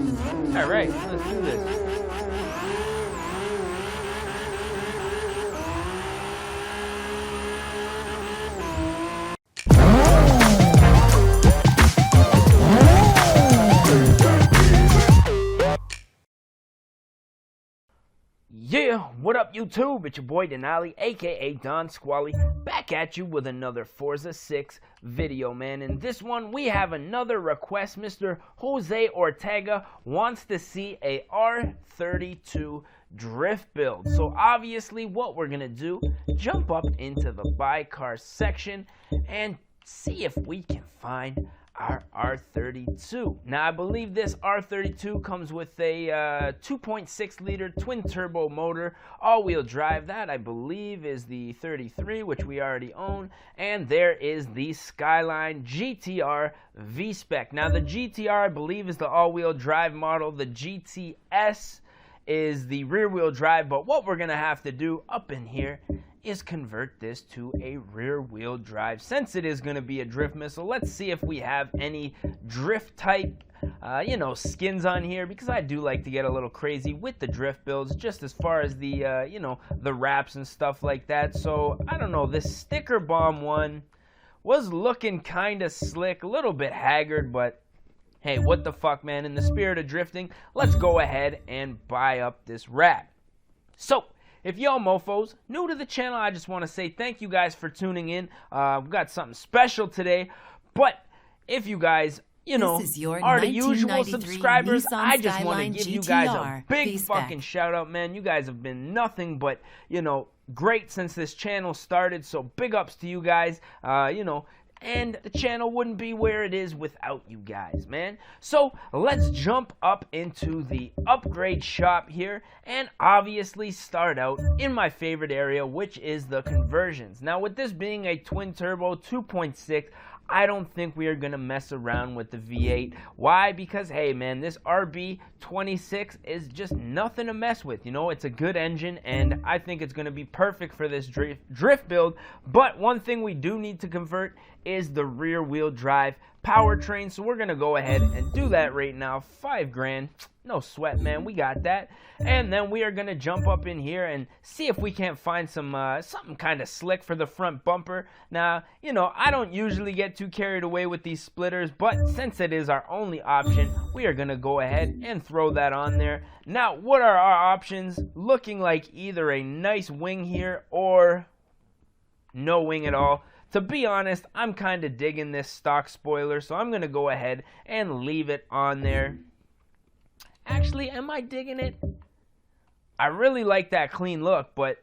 Alright, let's do this. Yeah, what up YouTube? It's your boy Denali, aka Don Squally, back at you with another Forza 6 video, man. In this one, we have another request. Mr. Jose Ortega wants to see a R32 drift build. So obviously what we're gonna do, jump up into the buy car section and see if we can find our R32. Now I believe this R32 comes with a 2.6 liter twin turbo motor, all-wheel drive. That I believe is the 33, which we already own, and there is the Skyline GTR V-Spec. Now the GTR I believe is the all-wheel drive model, the GTS is the rear-wheel drive, but what we're gonna have to do up in here is convert this to a rear-wheel drive. Since it is going to be a drift missile, let's see if we have any drift type skins on here, because I do like to get a little crazy with the drift builds, just as far as the the wraps and stuff like that. So I don't know, this sticker bomb one was looking kind of slick, a little bit haggard, but hey, what the fuck, man. In the spirit of drifting, let's go ahead and buy up this wrap. So if y'all mofos new to the channel, I just want to say thank you guys for tuning in. We've got something special today, but if you guys, are the usual subscribers, Nissan I just want to give you guys a big V-Spec. fucking shout out, man. You guys have been nothing but, great since this channel started, so big ups to you guys, and the channel wouldn't be where it is without you guys, man. So let's jump up into the upgrade shop here and obviously start out in my favorite area, which is the conversions. Now with this being a twin turbo 2.6, I don't think we are going to mess around with the V8. Why? Because, hey, man, this RB26 is just nothing to mess with. It's a good engine, and I think it's going to be perfect for this drift build. But one thing we do need to convert is the rear-wheel drive powertrain. So we're going to go ahead and do that right now. $5 grand. No sweat, man. We got that. And then we are going to jump up in here and see if we can't find some something kind of slick for the front bumper. Now, I don't usually get too carried away with these splitters, but since it is our only option, we are going to go ahead and throw that on there. Now, what are our options? Looking like either a nice wing here or no wing at all. To be honest, I'm kind of digging this stock spoiler, so I'm going to go ahead and leave it on there. Actually, am I digging it? I really like that clean look, but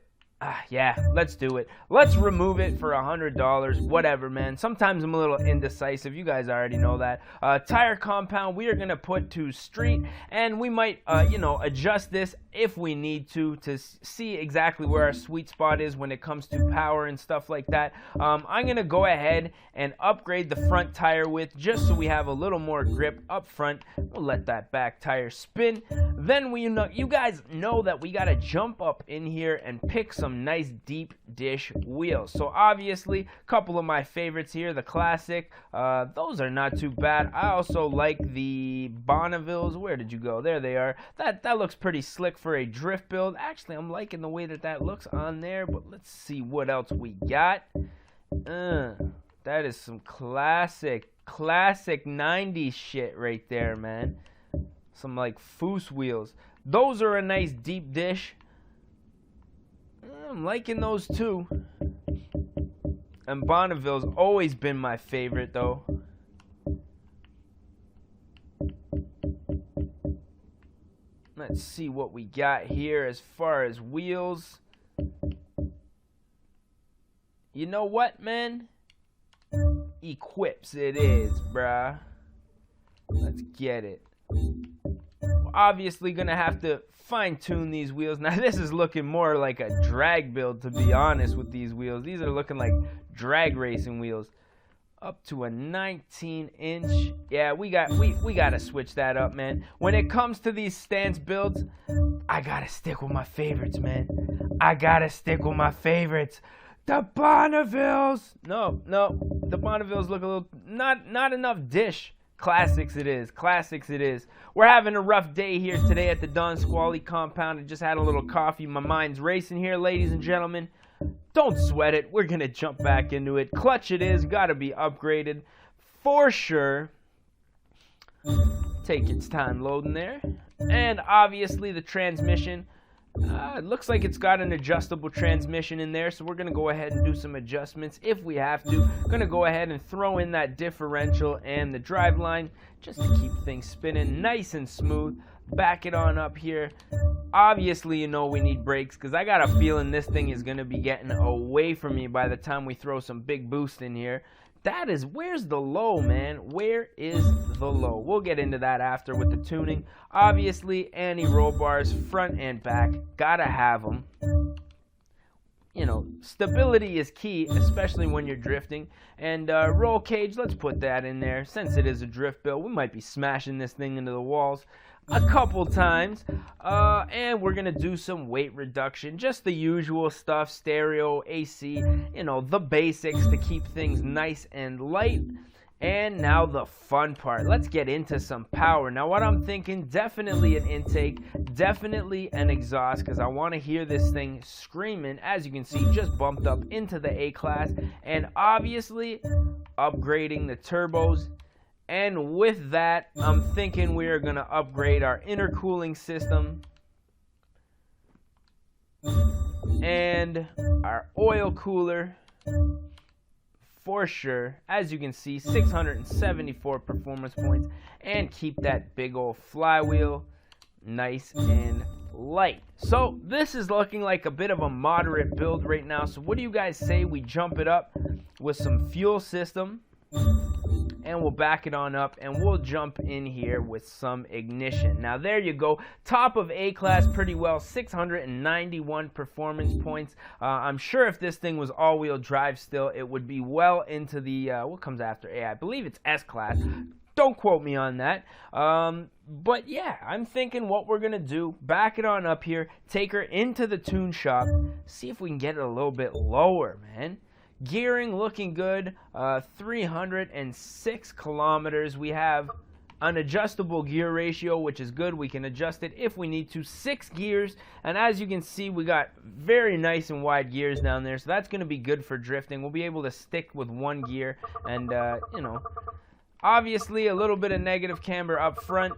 yeah, let's do it. Let's remove it for $100. Whatever, man. Sometimes I'm a little indecisive. You guys already know that. Tire compound, we are going to put to street, and we might, adjust this if we need to see exactly where our sweet spot is when it comes to power and stuff like that. I'm going to go ahead and upgrade the front tire width just so we have a little more grip up front. We'll let that back tire spin. Then you guys know that we got to jump up in here and pick some nice deep dish wheels. So obviously, a couple of my favorites here, the classic, those are not too bad. I also like the Bonnevilles. Where did you go? There they are. That looks pretty slick for a drift build. Actually, I'm liking the way that looks on there, but let's see what else we got. That is some classic 90s shit right there, man. Some like Foose wheels. Those are a nice deep dish. I'm liking those too. And Bonneville's always been my favorite though. Let's see what we got here as far as wheels. You know what, man? Equips it is, bruh. Let's get it. We're obviously gonna have to fine-tune these wheels. Now this is looking more like a drag build, to be honest, with these wheels. These are looking like drag racing wheels. Up to a 19-inch. Yeah, we gotta switch that up, man. When it comes to these stance builds, I gotta stick with my favorites, man. I gotta stick with my favorites. The Bonnevilles. No, the Bonnevilles look a little not enough dish. Classics it is. Classics it is. We're having a rough day here today at the Don Squally compound. I just had a little coffee. My mind's racing here, ladies and gentlemen. Don't sweat it. We're going to jump back into it. Clutch it is. Got to be upgraded for sure. Take its time loading there. And obviously the transmission. It looks like it's got an adjustable transmission in there, so we're going to go ahead and do some adjustments if we have to. Going to go ahead and throw in that differential and the driveline just to keep things spinning nice and smooth. Back it on up here. Obviously, you know we need brakes because I got a feeling this thing is going to be getting away from me by the time we throw some big boost in here. That is, where's the low, man? Where is the low? We'll get into that after with the tuning. Obviously, anti-roll bars, front and back. Gotta have them. You know, stability is key, especially when you're drifting. And roll cage, let's put that in there. Since it is a drift build, we might be smashing this thing into the walls a couple times. And we're gonna do some weight reduction, just the usual stuff, stereo, AC, you know, the basics to keep things nice and light. And now the fun part. Let's get into some power. Now what I'm thinking, definitely an intake, definitely an exhaust, because I want to hear this thing screaming. As you can see, just bumped up into the A-Class. And obviously upgrading the turbos. And with that, I'm thinking we are going to upgrade our intercooling system and our oil cooler for sure. As you can see, 674 performance points, and keep that big old flywheel nice and light. So this is looking like a bit of a moderate build right now. So what do you guys say we jump it up with some fuel system? And we'll back it on up and we'll jump in here with some ignition. Now there you go, top of A-Class pretty well, 691 performance points. I'm sure if this thing was all-wheel drive still, it would be well into the, what comes after A? I believe it's S-Class. Don't quote me on that. But yeah, I'm thinking what we're going to do, back it on up here, take her into the tune shop, see if we can get it a little bit lower, man. Gearing looking good, 306 kilometers. We have an adjustable gear ratio, which is good. We can adjust it if we need to. 6 gears, and as you can see, we got very nice and wide gears down there, so that's going to be good for drifting. We'll be able to stick with one gear, and you know, obviously a little bit of negative camber up front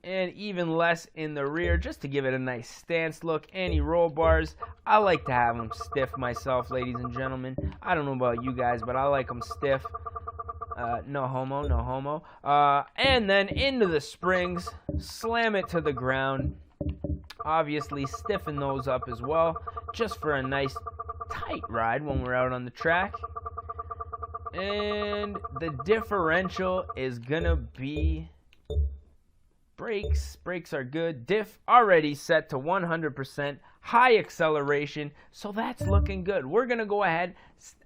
and even less in the rear, just to give it a nice stance look. Anti-roll bars, I like to have them stiff myself, ladies and gentlemen. I don't know about you guys, but I like them stiff. No homo, no homo. And then into the springs, slam it to the ground. Obviously stiffen those up as well, just for a nice tight ride when we're out on the track. And the differential is gonna be brakes are good. Diff already set to 100%, high acceleration, so that's looking good. We're gonna go ahead,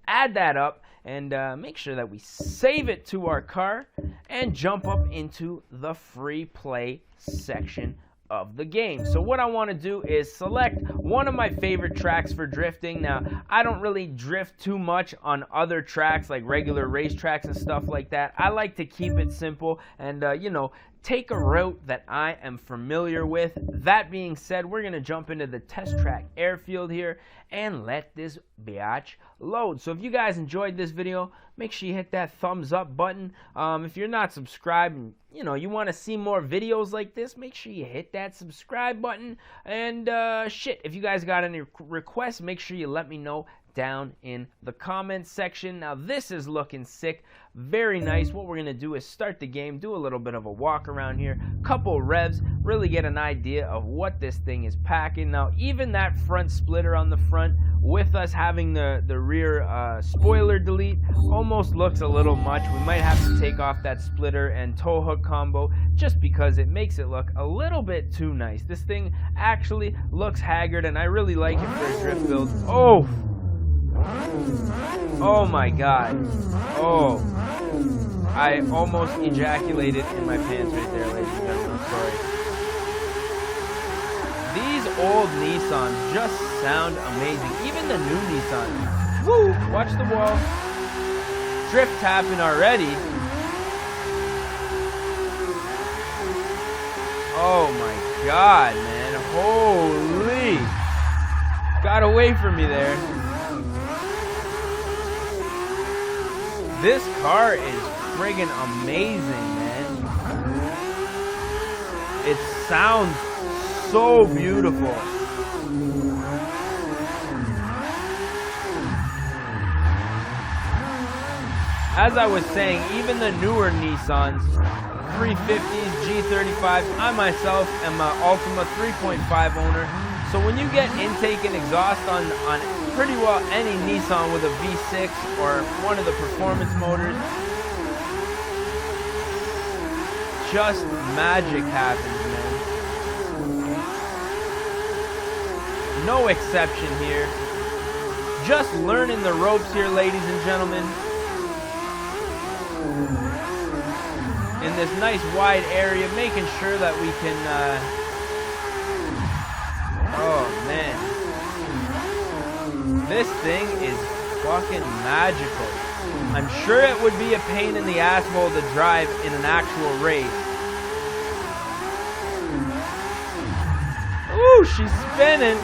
add that up, and make sure that we save it to our car and jump up into the free play section of the game. So what I want to do is select one of my favorite tracks for drifting. Now, I don't really drift too much on other tracks like regular race tracks and stuff like that. I like to keep it simple and you know, take a route that I am familiar with. That being said, we're going to jump into the test track airfield here and let this biatch load. So if you guys enjoyed this video, make sure you hit that thumbs up button. If you're not subscribed and you know you want to see more videos like this, make sure you hit that subscribe button. And shit, if you guys got any requests, make sure you let me know down in the comments section. Now this is looking sick, very nice. What we're gonna do is start the game, do a little bit of a walk around here, couple revs, really get an idea of what this thing is packing. Now even that front splitter on the front, with us having the rear spoiler delete, almost looks a little much. We might have to take off that splitter and tow hook combo just because it makes it look a little bit too nice. This thing actually looks haggard and I really like it for a drift build. Oh my god. Oh, I almost ejaculated in my pants right there, ladies and gentlemen. I'm sorry. These old Nissans just sound amazing. Even the new Nissan. Woo! Watch the wall. Drift tapping already. Oh my God, man. Holy. Got away from me there. This car is friggin' amazing, man. It sounds so beautiful. As I was saying, even the newer Nissans, 350s, G35s, I myself am an Ultima 3.5 owner. So when you get intake and exhaust on pretty well any Nissan with a V6 or one of the performance motors, just magic happens, man. No exception here. Just learning the ropes here, ladies and gentlemen. In this nice wide area, making sure that we can, oh man. This thing is fucking magical. I'm sure it would be a pain in the asshole to drive in an actual race. Ooh, she's spinning.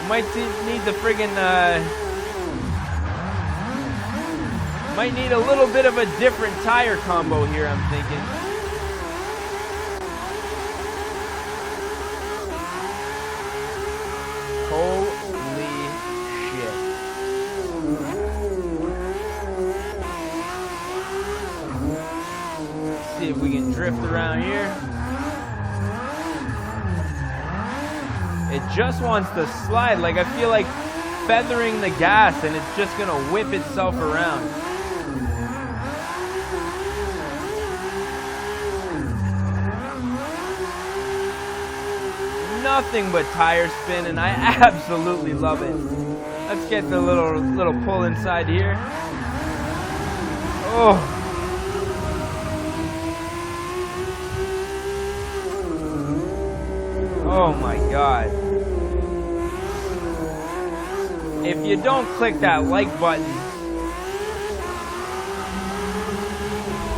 Might need the friggin', might need a little bit of a different tire combo here, I'm thinking. Holy shit. Let's see if we can drift around here. It just wants to slide. Like, I feel like feathering the gas and it's just gonna whip itself around. Nothing but tire spin, and I absolutely love it. Let's get the little pull inside here. Oh. Oh my God. If you don't click that like button.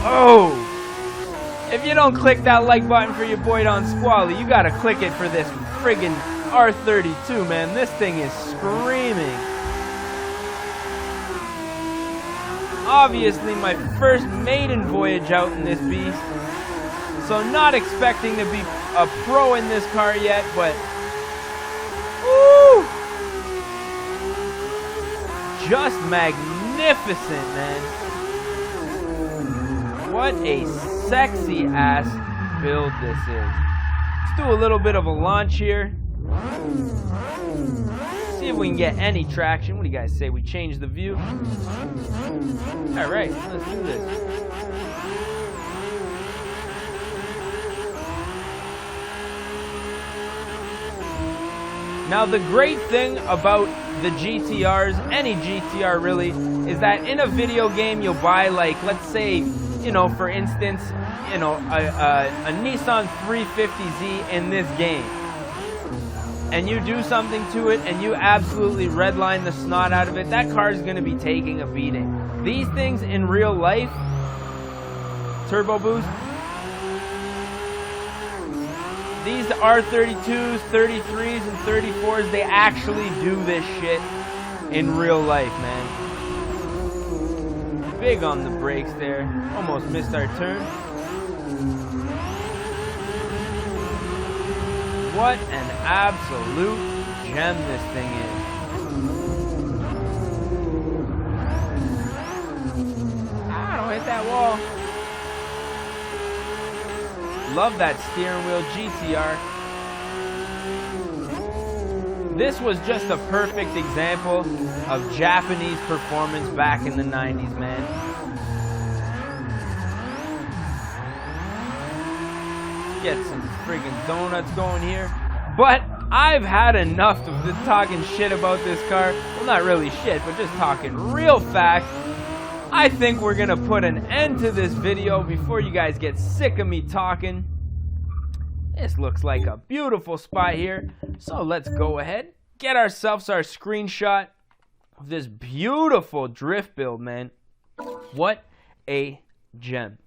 Oh. If you don't click that like button for your boy Don Squally, you gotta click it for this friggin' R32, man. This thing is screaming. Obviously, my first maiden voyage out in this beast. So not expecting to be a pro in this car yet, but woo! Just magnificent, man. What a sexy ass build this is. Let's do a little bit of a launch here. See if we can get any traction. What do you guys say? We change the view? Alright, let's do this. Now the great thing about the GTRs, any GTR really, is that in a video game you'll buy, like, let's say, you know, for instance, you know, a Nissan 350Z in this game, and you do something to it and you absolutely redline the snot out of it, that car is going to be taking a beating. These things in real life, turbo boost, these R32s, 33s, and 34s, they actually do this shit in real life, man. Big on the brakes there. Almost missed our turn. What an absolute gem this thing is. Ah, don't hit that wall. Love that steering wheel GTR. This was just a perfect example of Japanese performance back in the 90s, man. Get some friggin' donuts going here. But I've had enough of this talking shit about this car. Well, not really shit, but just talking real facts. I think we're gonna put an end to this video before you guys get sick of me talking. This looks like a beautiful spot here. So let's go ahead, get ourselves our screenshot of this beautiful drift build, man. What a gem.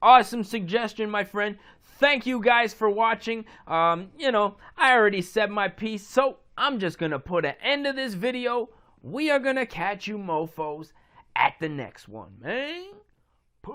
Awesome suggestion, my friend. Thank you guys for watching. You know, I already said my piece, so I'm just going to put an end to this video. We are going to catch you mofos at the next one, man. Peace.